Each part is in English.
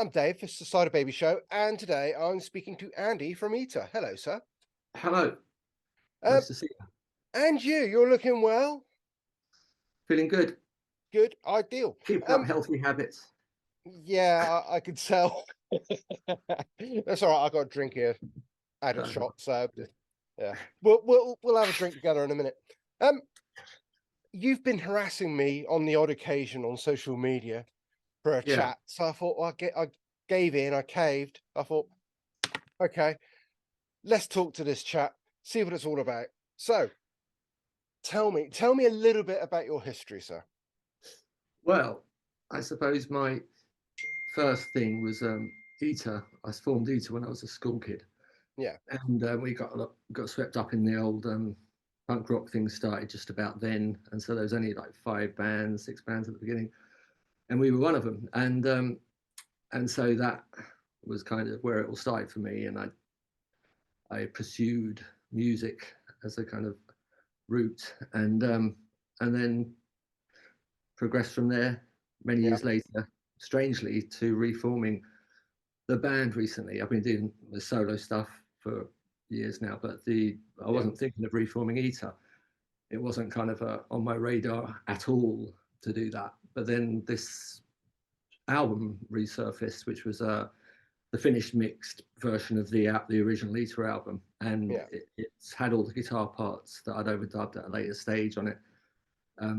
I'm Dave. This is the Cyderbaby show, and today I'm speaking to Andy from Eater. Hello, sir. Hello, Uh, nice to see you. and you're looking well. Feeling good. Good, ideal. Keeping up Um, healthy habits. yeah, I could tell. That's all right. I got a drink here, added Uh, shot. So, yeah, we'll have a drink together in a minute. Um, you've been harassing me on the odd occasion on social media for a yeah, chat, so I thought I gave in. I caved. I thought, okay, let's talk to this chap, see what it's all about. So, tell me a little bit about your history, sir. well, I suppose my first thing was Eater. I formed Eater when I was a school kid, Yeah, and we got swept up in the old punk rock thing. Started just about then, and so there was only like five bands, six bands at the beginning, and we were one of them. And so that was kind of where it all started for me, and I pursued music as a kind of route, and then progressed from there many yeah, years later, strangely, to reforming the band recently. I've been doing the solo stuff for years now, but I yeah, wasn't thinking of reforming Eater. It wasn't kind of on my radar at all to do that. But then this album resurfaced, which was the finished mixed version of the original Eater album, and yeah. it's had all the guitar parts that I'd overdubbed at a later stage on it, a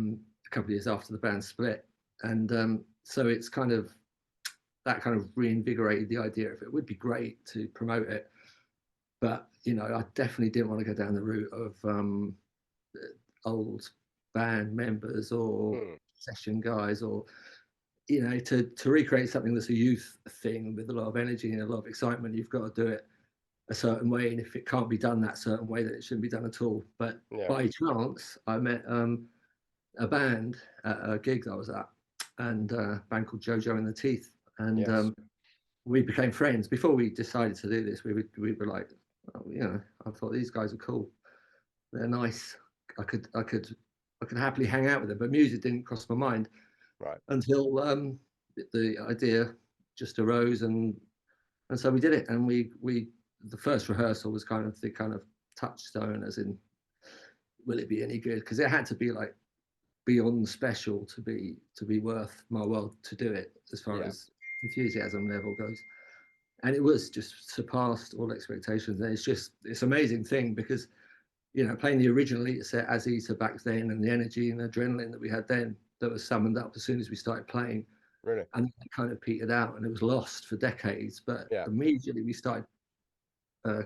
couple of years after the band split. And so it's kind of that kind of reinvigorated the idea of it would be great to promote it. But, I definitely didn't want to go down the route of old band members or Mm, session guys or, to recreate something that's a youth thing with a lot of energy and a lot of excitement, you've got to do it a certain way. And if it can't be done that certain way, then it shouldn't be done at all. But yeah, by chance, I met a band at a gig that I was at, and a band called JoJo and the Teeth, and yes, we became friends. Before we decided to do this, we were like, oh, I thought these guys are cool. They're nice. I could I could I could happily hang out with them, but music didn't cross my mind right. until the idea just arose, and so we did it. And we the first rehearsal was kind of the kind of touchstone, as in, will it be any good? Because it had to be like beyond special to be worth my while to do it, as far Yeah, as enthusiasm level goes. And it was just surpassed all expectations. And it's amazing thing because, playing the original Eater set as Eater back then, and the energy and adrenaline that we had then, that was summoned up as soon as we started playing, really. and it kind of petered out and it was lost for decades. But Yeah, immediately we started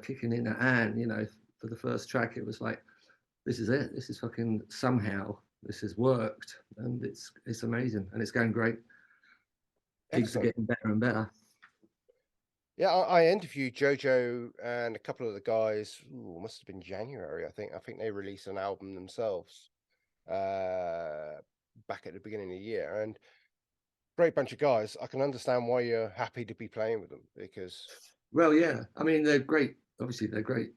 kicking in at Anne, for the first track. It was like, this is it. This is fucking, somehow this has worked, and it's amazing, and it's going great. Gigs are excellent. getting better and better. Yeah, I interviewed Jojo and a couple of the guys. Ooh, must have been January. I think they released an album themselves uh, back at the beginning of the year, and great bunch of guys. I can understand why you're happy to be playing with them because Well, yeah, I mean, they're great. Obviously, they're great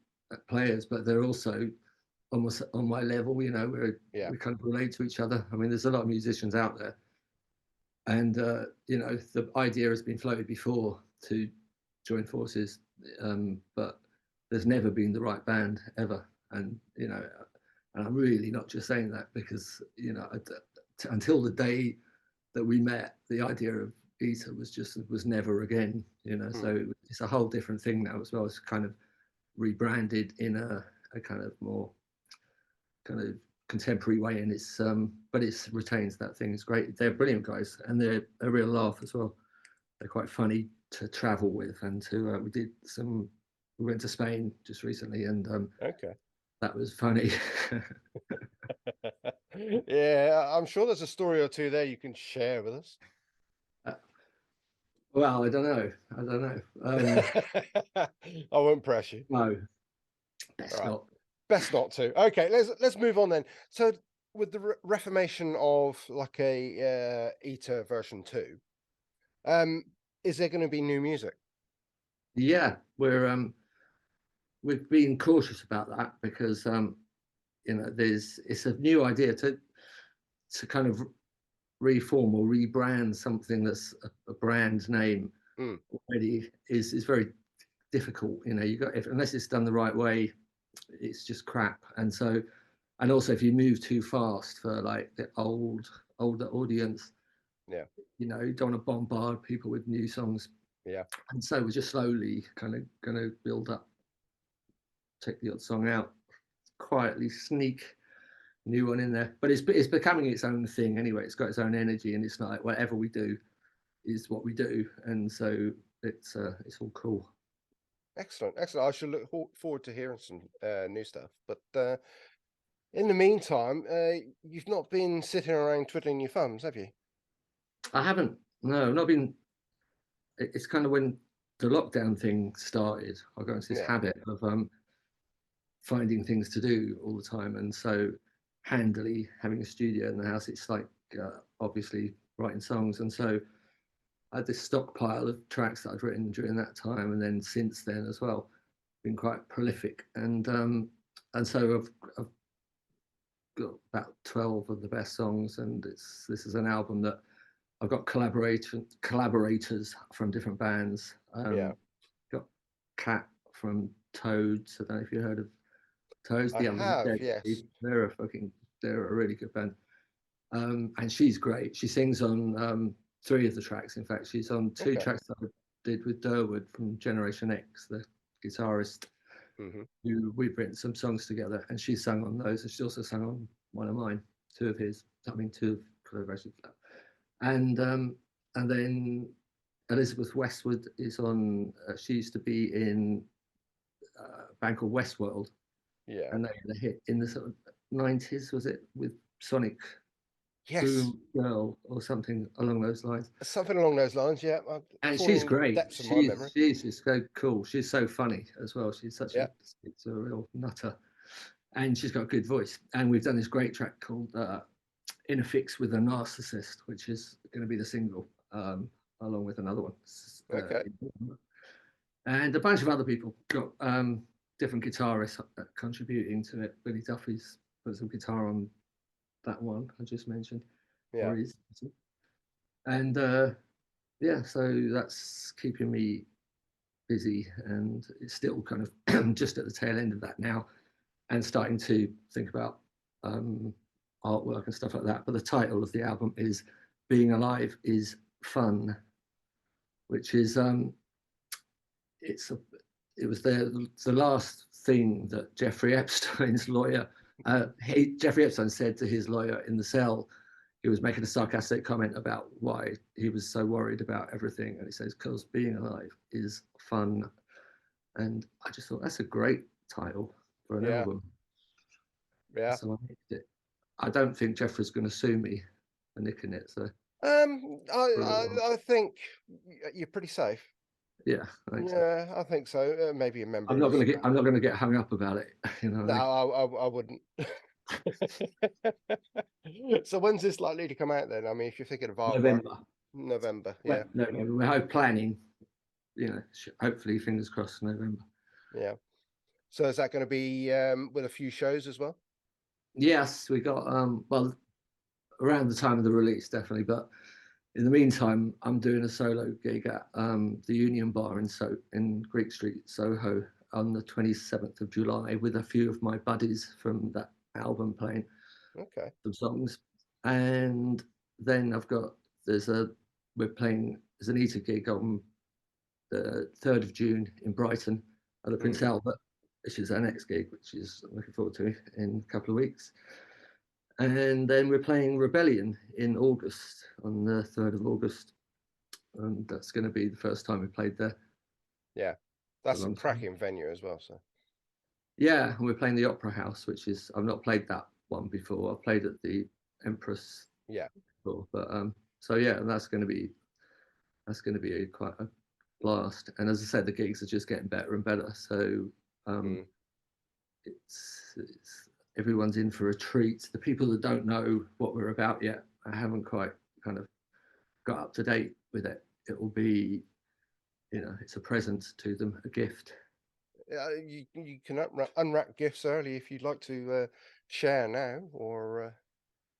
players, but they're also almost on my level. yeah, We kind of relate to each other. I mean, there's a lot of musicians out there, and the idea has been floated before to join forces, but there's never been the right band ever. And and I'm really not just saying that because until the day that we met, the idea of Eater was never again. mm, So it's a whole different thing now as well. It's kind of rebranded in a kind of more kind of contemporary way, and but it retains that thing. It's great. They're brilliant guys, and they're a real laugh as well. They're quite funny to travel with, and to we went to Spain just recently, and okay. that was funny. Yeah, I'm sure there's a story or two there you can share with us. Well, I don't know. I won't press you. No, All best right. not. Best not to. Okay, let's move on then. So with the reformation of like a Eater version 2, um, is there going to be new music? Yeah, we've been cautious about that because it's a new idea to kind of reform or rebrand something that's a brand name already is very difficult. You know, you got if unless it's done the right way, it's just crap. And so, and also if you move too fast for like the older audience, Yeah. you know, you don't want to bombard people with new songs. Yeah. And so we're just slowly kind of going to build up, take the odd song out, quietly sneak new one in there. But it's becoming its own thing anyway. It's got its own energy, and it's not like whatever we do is what we do, and so it's all cool. Excellent. Excellent. I should look forward to hearing some new stuff. But in the meantime, you've not been sitting around twiddling your thumbs, have you? I haven't, no, not been. It's kind of when the lockdown thing started, I got into this Yeah. habit of finding things to do all the time, and so handily having a studio in the house, it's like obviously writing songs, and so I had this stockpile of tracks that I'd written during that time, and then since then as well, been quite prolific, and so I've got about 12 of the best songs, and this is an album that I've got collaborators from different bands. Yeah. Got Cat from Toads. I don't know if you heard of Toads, I the Others Are have, Dead. yes. They're a really good band. And she's great. She sings on 3 of the tracks. In fact, she's on 2 Okay. tracks that I did with Durwood from Generation X, the guitarist, Hmm. who we've written some songs together, and she sang on those. And she also sang on one of mine, 2 of his. I mean, 2 collaborations. And then Elizabeth Westwood is on. She used to be in a band called Westworld, Yeah. and they had a hit in the sort of 90s. Was it with Sonic Yes. Boom Girl or something along those lines? Something along those lines. Yeah. I'm And she's falling into the great. depths of my memory. She's just so cool. She's so funny as well. She's such Yeah. it's a real nutter, and she's got a good voice. And we've done this great track called "In a Fix with a Narcissist," which is going to be the single, along with another one. Okay. And a bunch of other people got different guitarists contributing to it. Billy Duffy's put some guitar on that one I just mentioned, Yeah. or is, and yeah, so that's keeping me busy, and it's still kind of just at the tail end of that now, and starting to think about artwork and stuff like that. But the title of the album is "Being Alive is Fun," which is it's a, it was the last thing that Jeffrey Epstein's lawyer, Jeffrey Epstein said to his lawyer in the cell. He was making a sarcastic comment about why he was so worried about everything, and he says, "Because being alive is fun." And I just thought that's a great title for an Yeah. album. Yeah. So I picked it. I don't think Jeffrey's going to sue me for nicking it. So I think you're pretty safe. yeah, I think so. Yeah, I think so. Maybe a member of I'm not going to get hung up about it. You know No, what I mean? I wouldn't. So when's this likely to come out then? I mean, if you're thinking of artwork, November. November. Well, Yeah, no, no, we're planning. You know, hopefully, fingers crossed, November. yeah. So is that going to be with a few shows as well? Yes, we got well around the time of the release, definitely. But in the meantime, I'm doing a solo gig at the Union Bar in Greek Street, Soho, on the 27th of July with a few of my buddies from that album playing Okay. some songs. And then we're playing as an Eater gig on the 3rd of June in Brighton at the Hmm. Prince Albert, which is our next gig, which is I'm looking forward to in a couple of weeks. And then we're playing Rebellion in August, on the 3rd of August. And that's going to be the first time we played there Yeah, for a that's a long time. cracking venue as well. So Yeah, and we're playing the Opera House, which is, I've not played that one before. I've played at the Empress yeah, before, but so yeah, that's going to be quite a blast. And as I said, the gigs are just getting better and better. So um, mm, it's everyone's in for a treat. The people that don't know what we're about yet, I haven't quite kind of got up to date with it. It will be, it's a present to them, a gift. yeah. You can unwrap gifts early if you'd like to share now, or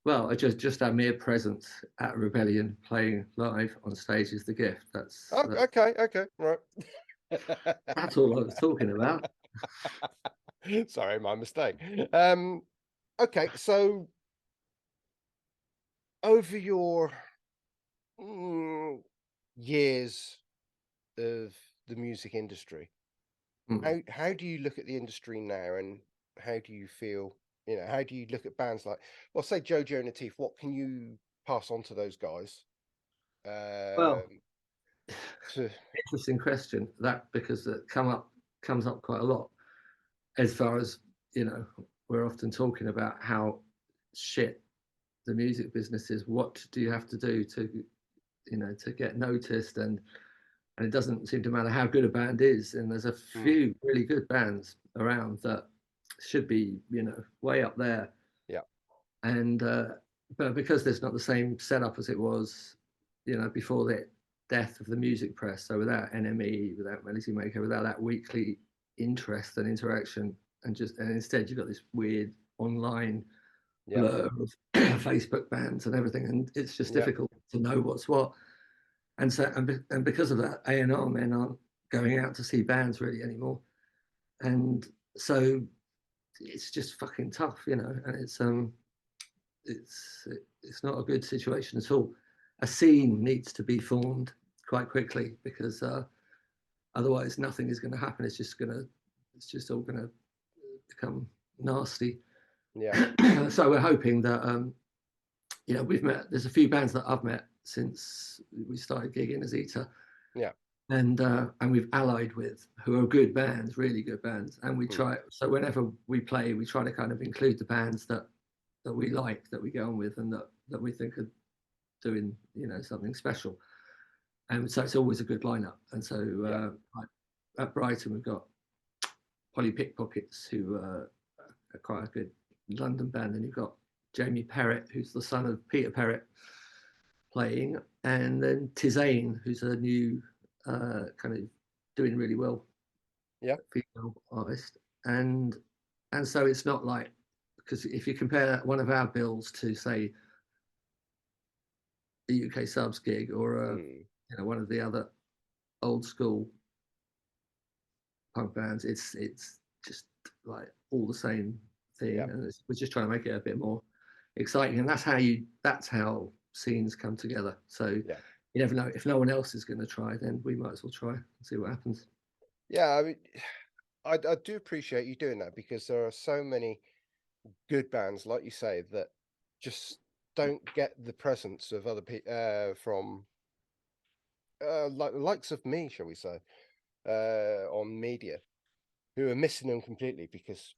Well, just our mere presence at Rebellion playing live on stage is the gift. Oh, okay, okay, right. That's all I was talking about. Sorry, my mistake. Okay, so over your mm, years of the music industry, Mm. how do you look at the industry now, and how do you feel? You know, how do you look at bands like, well, say JoJo and the Teeth? What can you pass on to those guys? Well, Um, to interesting question that because it comes up quite a lot as far as we're often talking about how shit the music business is. What do you have to do to to get noticed? And it doesn't seem to matter how good a band is. And there's a mm, few really good bands around that should be way up there. yeah, And but because there's not the same setup as it was before the death of the music press, so without NME, without Melody Maker, without that weekly interest and interaction, and instead you've got this weird online yeah, blur of Facebook bands and everything, and it's just yeah, difficult to know what's what. And so and because of that, A&R men aren't going out to see bands really anymore, and so it's just fucking tough, and it's it's not a good situation at all. A scene needs to be formed quite quickly because otherwise nothing is going to happen. It's just all going to become nasty. yeah, So we're hoping that we've met. There's a few bands that I've met since we started gigging as Eater, yeah, and we've allied with who are good bands, really good bands, and we mm, try. So whenever we play, we try to kind of include the bands that we like, that we go on with, and that we think are doing something special. And so it's always a good lineup. And so yeah, like at Brighton we've got Polly Pickpockets, who are quite a good London band, and you've got Jamie Perrett, who's the son of Peter Perrett, playing, and then Tizane, who's a new kind of doing really well yeah, female artist, and so it's not like, because if you compare one of our bills to say a UK subs gig or mm, one of the other old school punk bands, it's just like all the same yeah, thing, and we're just trying to make it a bit more exciting, and that's how scenes come together. So yeah, you never know, if no one else is going to try, then we might as well try and see what happens. yeah. I mean, I do appreciate you doing that, because there are so many good bands, like you say, that just don't get the presence of other people, from like the likes of me, shall we say, on media, who are missing them completely, because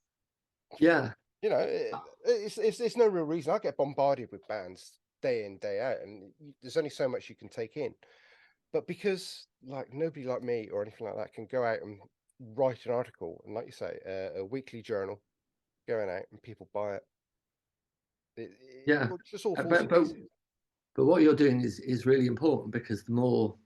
Yeah, it's no real reason. I get bombarded with bands day in, day out, and there's only so much you can take in. But because like nobody like me or anything like that can go out and write an article, and like you say, a weekly journal, going out and people buy it, yeah. it just all Uh, falls but to but pieces. but what you're doing is really important, because the more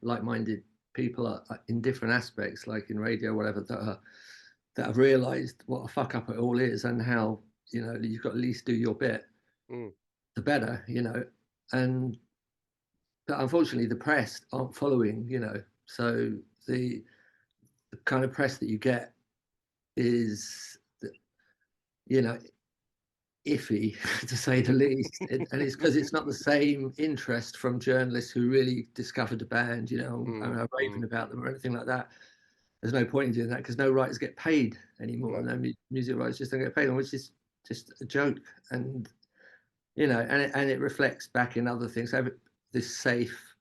like-minded people are in different aspects, like in radio, whatever, that have realised what a fuck up it all is, and how you've got to at least do your bit, Mm, the better, and but unfortunately the press aren't following, so the, the kind of press that you get is, you know iffy to say the least, and it's because it's not the same interest from journalists who really discovered the band, and mm, are mm, raving about them or anything like that. There's no point in doing that, because no writers get paid anymore. no, No music writers just don't get paid, which is just a joke. And and it reflects back in other things. This safe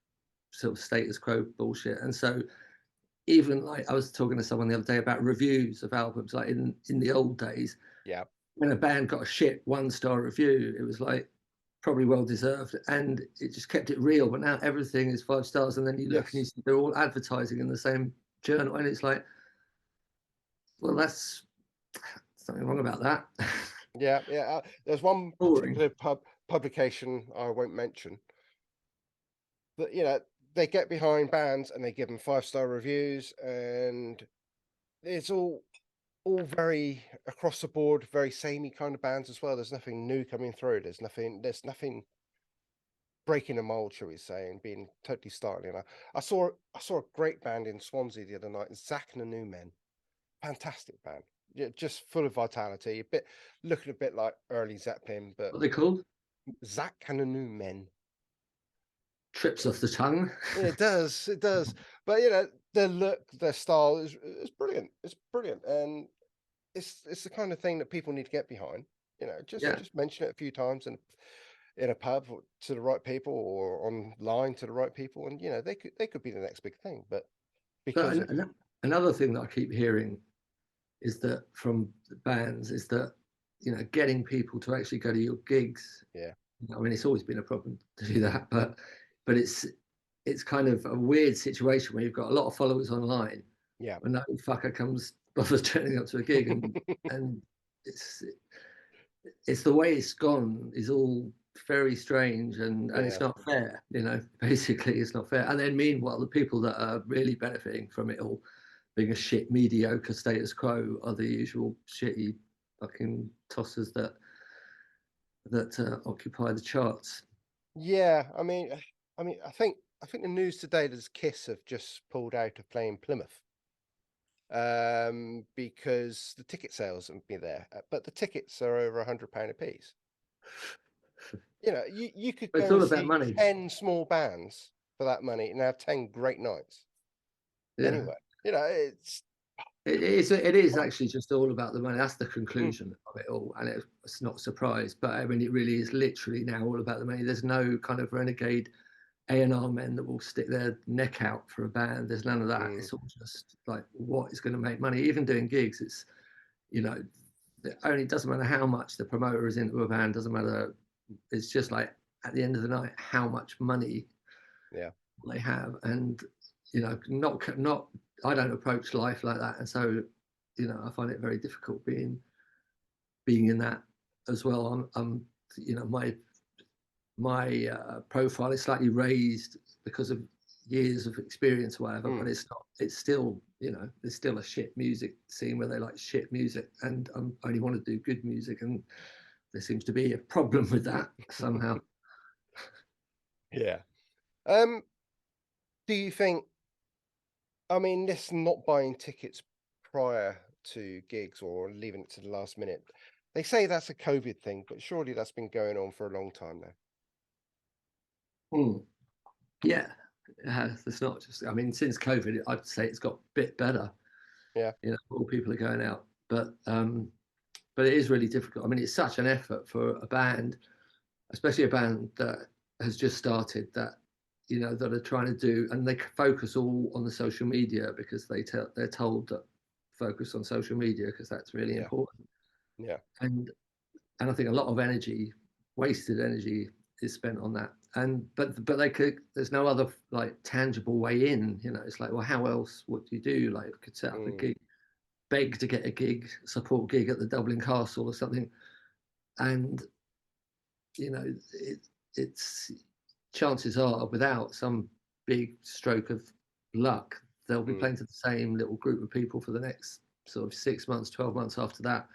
sort of status quo bullshit. And so even like I was talking to someone the other day about reviews of albums, like in the old days, yeah, when a band got a shit 1-star review, it was like probably well deserved, and it just kept it real. But now everything is 5 stars, and then you look and you yes, see they're all advertising in the same journal, and it's like, well, that's something wrong about that. yeah, yeah. There's one Boring. particular publication I won't mention, that they get behind bands and they give them 5-star reviews, and it's all. all very across the board, very samey kind of bands as well. There's nothing new coming through. There's nothing breaking the mold, shall we say, and being totally startling. I saw a great band in Swansea the other night, Zach and the New Men. Fantastic band. Yeah, just full of vitality. A bit looking a bit like early Zeppelin, but What are they called? Zach and the New Men. Trips off the tongue. It does, it does. But their look, their style is brilliant. It's brilliant, and it's the kind of thing that people need to get behind. Just Yeah. just mention it a few times in a pub to the right people or online to the right people, and they could be the next big thing. But But because of another thing that I keep hearing is that from the bands is that getting people to actually go to your gigs. yeah, I mean, it's always been a problem to do that, but it's kind of a weird situation where you've got a lot of followers online, yeah, when no fucker comes bothers turning up to a gig, and it's it's the way it's gone is all very strange, and it's yeah, not fair. Basically it's not fair. And then meanwhile, the people that are really benefiting from it all being a shit mediocre status quo are the usual shitty fucking tossers that occupy the charts. yeah. I mean, I think the news today that Kiss have just pulled out of playing Plymouth. Because the ticket sales haven't been there, but the tickets are over £100 a piece. You could But it's go and all about see money. 10 small bands for that money and have 10 great nights Yeah, anyway. It's it is actually just all about the money. That's the mm, conclusion of it all, and it's not a surprise. But I mean, it really is literally now all about the money. There's no kind of renegade A&R men that will stick their neck out for a band. There's none of that. mm, It's all just like what is going to make money. Even doing gigs, it's you know, it doesn't matter how much the promoter is into a band. Doesn't matter. It's just like at the end of the night, how much money yeah. they have, and not. I don't approach life like that, and so I find it very difficult being in that as well. I'm my profile is slightly raised because of years of experience or whatever, Mm. but it's not. It's still there's still a shit music scene where they like shit music, and I only want to do good music, and there seems to be a problem with that somehow. Yeah. Do you think, this not buying tickets prior to gigs or leaving it to the last minute, they say that's a COVID thing, but surely that's been going on for a long time now. Hmm. Yeah, it's not just. I mean, since COVID, I'd say it's got a bit better. Yeah. All people are going out, but it is really difficult. I mean, it's such an effort for a band, especially a band that has just started, that are trying to do, and they focus all on the social media because they're told that focus on social media because that's really Yeah. important. Yeah. And I think a lot of energy, wasted energy, is spent on that. And but they could. There's no other like tangible way in. It's like, well, how else would you do? Like, could set up a Mm. gig, beg to get a gig, support gig at the Dublin Castle or something, and it's chances are without some big stroke of luck, they'll be Mm. playing to the same little group of people for the next sort of 6 months, 12 months after that,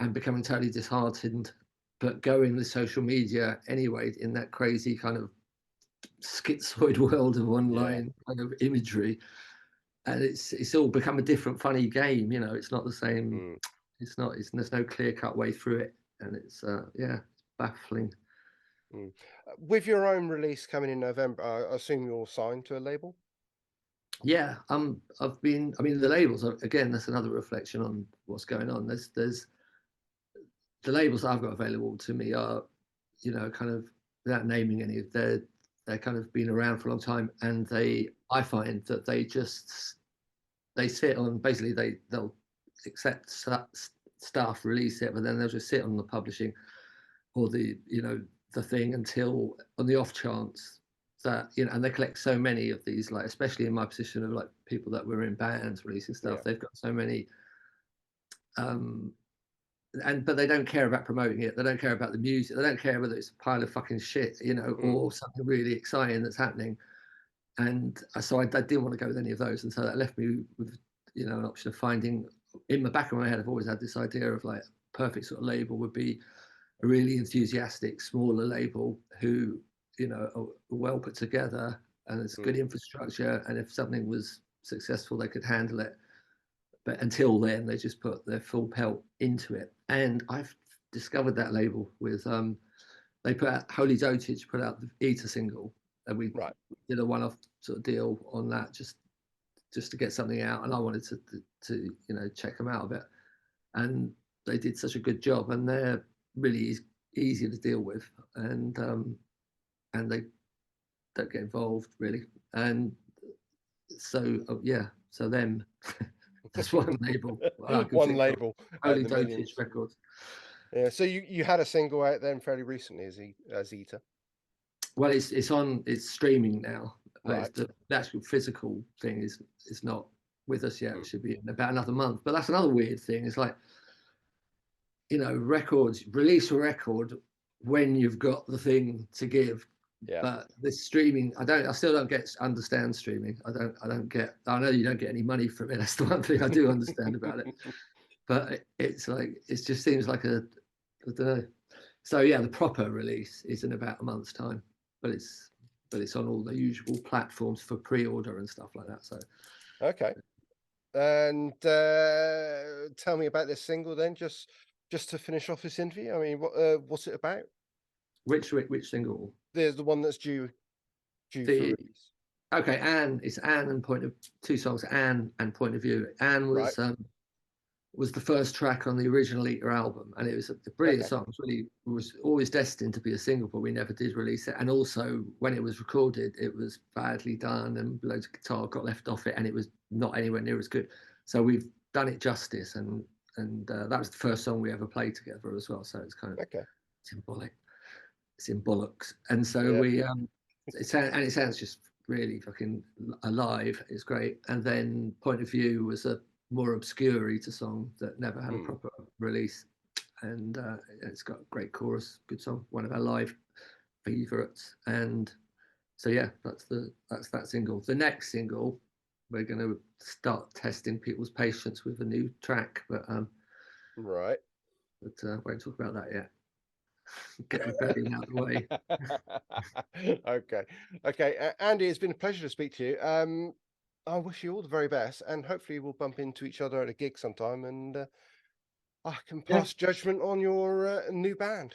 and becoming totally disheartened. But going with social media anyway in that crazy kind of schizoid world of Yeah. online kind of imagery, and it's all become a different funny game. It's not the same. Mm. It's not. There's no clear cut way through it, and it's baffling. Mm. With your own release coming in November, I assume you're signed to a label? Yeah, I've been. I mean, the labels again. That's another reflection on what's going on. There's the labels that I've got available to me are, kind of without naming any. They're kind of been around for a long time, and Mm. I find that they sit on basically they'll accept stuff, release it, but then they'll just sit on the publishing or the thing until on the off chance that and they collect so many of these, like especially in my position of like people that were in bands releasing stuff, Yeah. they've got so many um but they don't care about promoting it, they don't care about the music, they don't care whether it's a pile of fucking shit Mm. or something really exciting that's happening. And so I didn't want to go with any of those, and so that left me with an option of finding in the back of my head, I've always had this idea of like perfect sort of label would be a really enthusiastic, smaller label who, you know, are well put together and it's good Mm. infrastructure. And if something was successful, they could handle it. But until then, they just put their full pelt into it. And I've discovered that label with they put out Holy Dotage, put out the Eater single, and we Right. did a one-off sort of deal on that just to get something out, and I wanted to you know check them out a bit, and they did such a good job, and they're really easy to deal with, and they don't get involved really, and so yeah, so them that's one label I can One think of. label out Holy the Dotage millions. Records. Yeah. So you had a single out then fairly recently as Eater. Well, it's streaming now. It's Right. the actual physical thing is not with us yet. It Mm. should be in about another month. But that's another weird thing. It's like, you know, records release a record when you've got the thing to give. Yeah. But this streaming, I still don't understand streaming. I don't get. I know you don't get any money from it. That's the one thing I do understand about it. But it's like it just seems like I don't know. So yeah, the proper release is in about a month's time, but it's on all the usual platforms for pre-order and stuff like that. So Okay. And tell me about this single then, just to finish off this interview. I mean, what's it about? which single? There's the one that's due for The release. okay, Anne. It's Anne and point of two songs, Anne and Point of View. Anne Right. was the first track on the original Eater album, and it was a brilliant Okay. song. It was always destined to be a single, but we never did release it. And also, when it was recorded, it was badly done, and loads of guitar got left off it, and it was not anywhere near as good. So we've done it justice, and that was the first song we ever played together as well. So it's kind of Okay. symbolic, symbolics. And so Yeah. we it sounds just really fucking alive. It's great. And then Point of View was a more obscure Eater song that never had a Hmm. proper release, and it's got a great chorus, good song, one of our live favorites. And so yeah, that's that single. The next single, we're going to start testing people's patience with a new track, Right. won't talk about that yet. Get the bedding out of the way. Okay. Okay. Andy, it's been a pleasure to speak to you. I wish you all the very best, and hopefully we'll bump into each other at a gig sometime, and I can Yeah, pass judgment on your new band.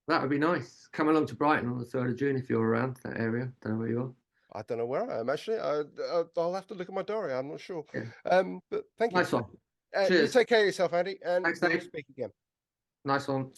that would be nice. Come along to Brighton on the 3rd of June if you're around that area. Don't know where you are. I don't know where I am actually. I'll have to look at my diary. I'm not sure. Yeah, But thank you. nice one. You Cheers. take care of yourself, Andy, and Thanks, we'll Dave. speak again. Nice one.